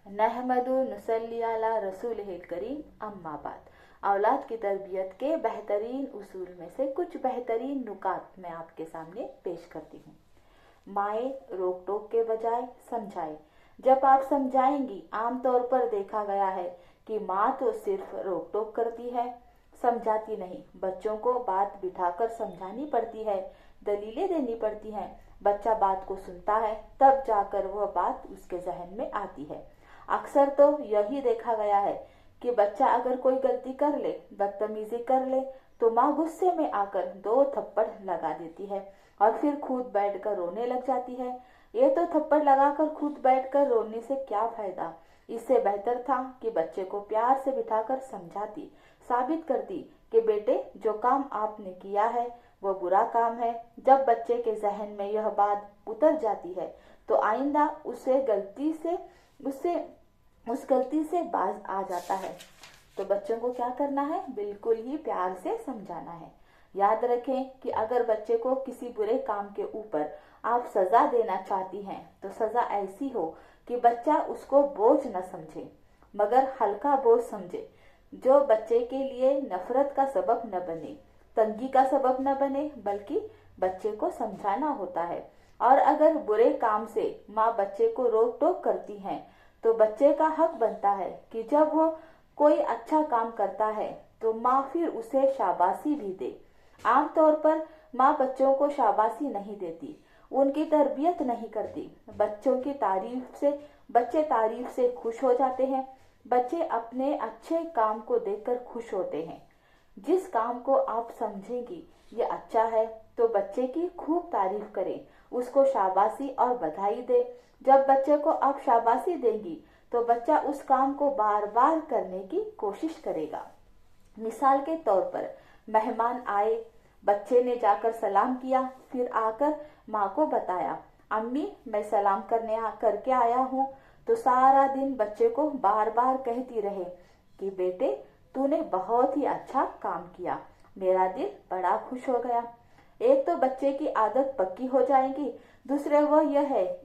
नहमदु नुसल्ली अला रसूलिहिल करीम, अम्मा बाद। औलाद की तरबियत के बेहतरीन उसूल में से कुछ बेहतरीन नुकात मैं आपके सामने पेश करती हूँ। माएँ रोक टोक के बजाय समझाएं। जब आप समझाएंगी, आमतौर पर देखा गया है कि माँ तो सिर्फ रोक टोक करती है, समझाती नहीं। बच्चों को बात बिठाकर समझानी पड़ती है, दलीलें देनी पड़ती हैं। बच्चा बात को सुनता है, तब जाकर वह बात उसके जहन में आती है। अक्सर तो यही देखा गया है कि बच्चा अगर कोई गलती कर ले, बदतमीजी कर ले, तो माँ गुस्से में आकर 2 थप्पड़ लगा देती है और फिर खुद बैठकर रोने लग जाती है। ये तो थप्पड़ लगाकर खुद बैठकर रोने से क्या फायदा। इससे बेहतर था कि बच्चे को प्यार से बिठाकर समझाती, साबित करती कि बेटे जो काम आपने किया है वो बुरा काम है। जब बच्चे के जहन में यह बात उतर जाती है तो आइंदा उस गलती से बाज आ जाता है। तो बच्चों को क्या करना है, बिल्कुल ही प्यार से समझाना है। याद रखें कि अगर बच्चे को किसी बुरे काम के ऊपर आप सजा देना चाहती हैं तो सजा ऐसी हो कि बच्चा उसको बोझ न समझे मगर हल्का बोझ समझे, जो बच्चे के लिए नफरत का सबब न बने, तंगी का सबब न बने, बल्कि बच्चे को समझाना होता है। और अगर बुरे काम से माँ बच्चे को रोक टोक करती हैं तो बच्चे का हक बनता है कि जब वो कोई अच्छा काम करता है तो माँ फिर उसे शाबाशी भी दे। आमतौर पर माँ बच्चों को शाबाशी नहीं देती, उनकी तरबियत नहीं करती। बच्चे तारीफ से खुश हो जाते हैं। बच्चे अपने अच्छे काम को देखकर खुश होते हैं। जिस काम को आप समझेंगी ये अच्छा है तो बच्चे की खूब तारीफ करें, उसको शाबाशी और बधाई दे। जब बच्चे को आप शाबाशी देंगी तो बच्चा उस काम को बार बार करने की कोशिश करेगा। मिसाल के तौर पर मेहमान आए, बच्चे ने जाकर सलाम किया, फिर आकर माँ को बताया, अम्मी मैं सलाम करके आया हूँ, तो सारा दिन बच्चे को बार बार कहती रहे कि बेटे तूने बहुत ही अच्छा काम किया, मेरा दिल बड़ा खुश हो गया। एक तो बच्चे की आदत पक्की हो जाएगी, दूसरे वह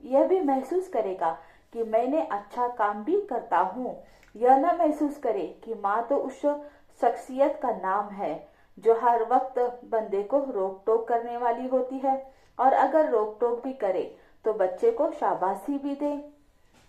यह भी महसूस करेगा कि मैंने अच्छा काम भी करता हूँ। यह न महसूस करे कि माँ तो उस शख्सियत का नाम है जो हर वक्त बंदे को रोक टोक करने वाली होती है, और अगर रोक टोक भी करे तो बच्चे को शाबाशी भी दे,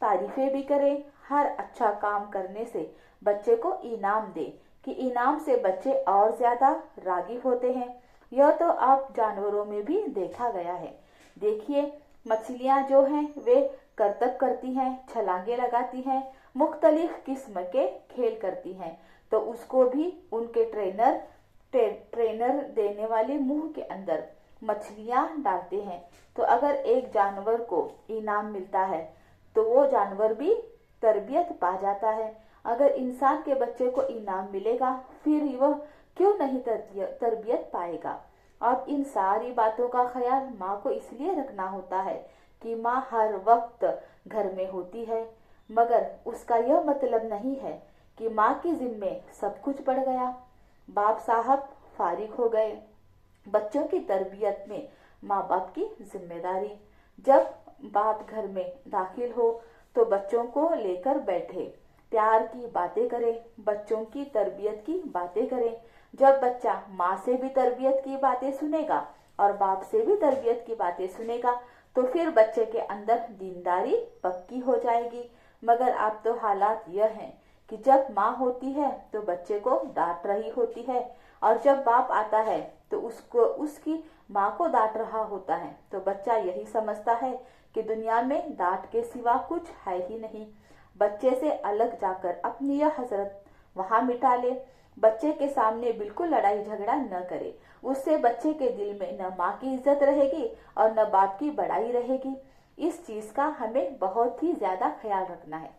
तारीफें भी करे। हर अच्छा काम करने से बच्चे को इनाम दे कि इनाम से बच्चे और ज्यादा रागी होते हैं। यह तो आप जानवरों में भी देखा गया है। देखिए मछलियां जो हैं वे करतब करती हैं, छलांगे लगाती हैं, मुख्तलिफ किस्म के खेल करती हैं, तो उसको भी उनके ट्रेनर देने वाले मुंह के अंदर मछलियां डालते हैं। तो अगर एक जानवर को इनाम मिलता है तो वो जानवर भी तरबियत पा जाता है। अगर इंसान के बच्चे को इनाम मिलेगा फिर वह क्यों नहीं तरबियत पाएगा। अब इन सारी बातों का ख्याल माँ को इसलिए रखना होता है कि माँ हर वक्त घर में होती है, मगर उसका यह मतलब नहीं है कि माँ के जिम्मे सब कुछ बढ़ गया। बाप साहब फारिग हो गए, बच्चों की तरबियत में माँ बाप की जिम्मेदारी। जब बाप घर में दाखिल हो तो बच्चों को लेकर बैठे, प्यार की बातें करें, बच्चों की तरबियत की बातें करें। जब बच्चा माँ से भी तरबियत की बातें सुनेगा और बाप से भी तरबियत की बातें सुनेगा तो फिर बच्चे के अंदर दीनदारी पक्की हो जाएगी। मगर अब तो हालात यह हैं कि जब माँ होती है तो बच्चे को डांट रही होती है, और जब बाप आता है तो उसकी माँ को डांट रहा होता है। तो बच्चा यही समझता है कि दुनिया में डांट के सिवा कुछ है ही नहीं। बच्चे से अलग जाकर अपनी यह हसरत वहां मिटा ले। बच्चे के सामने बिल्कुल लड़ाई झगड़ा न करे, उससे बच्चे के दिल में न माँ की इज्जत रहेगी और न बाप की बड़ाई रहेगी। इस चीज का हमें बहुत ही ज्यादा ख्याल रखना है।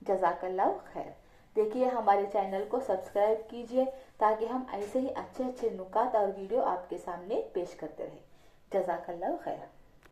जज़ाकल्लाह खैर। देखिए हमारे चैनल को सब्सक्राइब कीजिए ताकि हम ऐसे ही अच्छे अच्छे नुकात और वीडियो आपके सामने पेश करते रहे। जज़ाकल्लाह खैर।